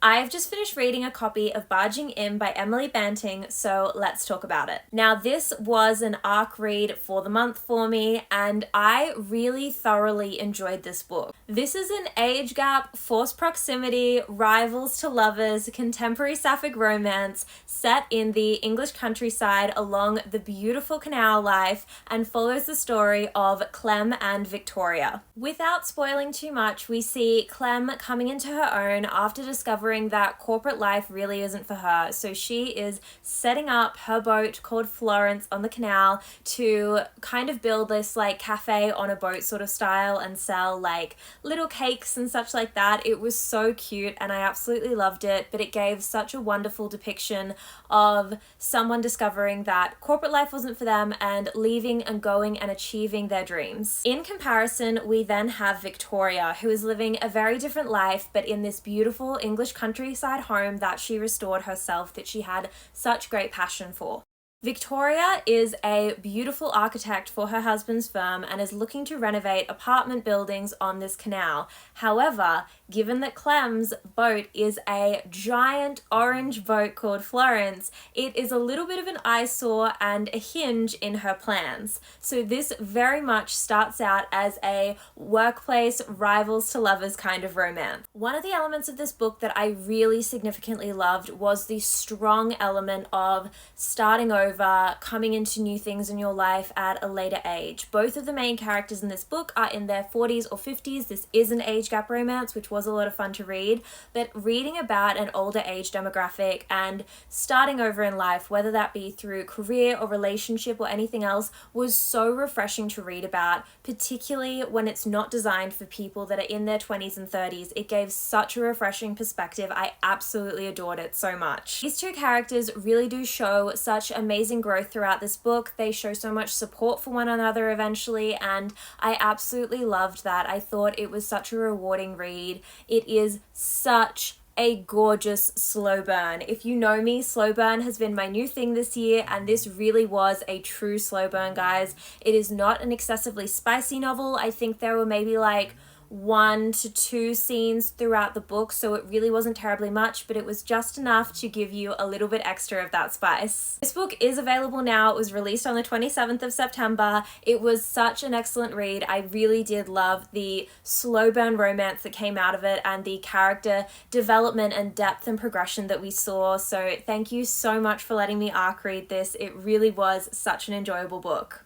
I've just finished reading a copy of Barging In by Emily Banting, so let's talk about it. Now, this was an ARC read for the month for me, and I really thoroughly enjoyed this book. This is an age gap, forced proximity, rivals to lovers, contemporary sapphic romance set in the English countryside along the beautiful canal life and follows the story of Clem and Victoria. Without spoiling too much, we see Clem coming into her own after discovering that corporate life really isn't for her. So she is setting up her boat called Florence on the canal to kind of build this like cafe on a boat sort of style and sell like little cakes and such like that. It was so cute and I absolutely loved it, but it gave such a wonderful depiction of someone discovering that corporate life wasn't for them and leaving and going and achieving their dreams. In comparison, we then have Victoria, who is living a very different life, but in this beautiful English countryside home that she restored herself, that she had such great passion for. Victoria is a beautiful architect for her husband's firm and is looking to renovate apartment buildings on this canal. However, given that Clem's boat is a giant orange boat called Florence, it is a little bit of an eyesore and a hinge in her plans. So this very much starts out as a workplace rivals to lovers kind of romance. One of the elements of this book that I really significantly loved was the strong element of starting over, coming into new things in your life at a later age. Both of the main characters in this book are in their 40s or 50s. This is an age gap romance, which was a lot of fun to read, but reading about an older age demographic and starting over in life, whether that be through career or relationship or anything else, was so refreshing to read about, particularly when it's not designed for people that are in their 20s and 30s. It gave such a refreshing perspective. I absolutely adored it so much. These two characters really do show such amazing growth throughout this book. They show so much support for one another eventually, and I absolutely loved that. I thought it was such a rewarding read. It is such a gorgeous slow burn. If you know me, slow burn has been my new thing this year, and this really was a true slow burn, guys. It is not an excessively spicy novel. I think there were maybe like 1 to 2 scenes throughout the book, so it really wasn't terribly much, but it was just enough to give you a little bit extra of that spice. This book is available now. It was released on the 27th of September. It was such an excellent read. I really did love the slow burn romance that came out of it and the character development and depth and progression that we saw. So thank you so much for letting me ARC read this. It really was such an enjoyable book.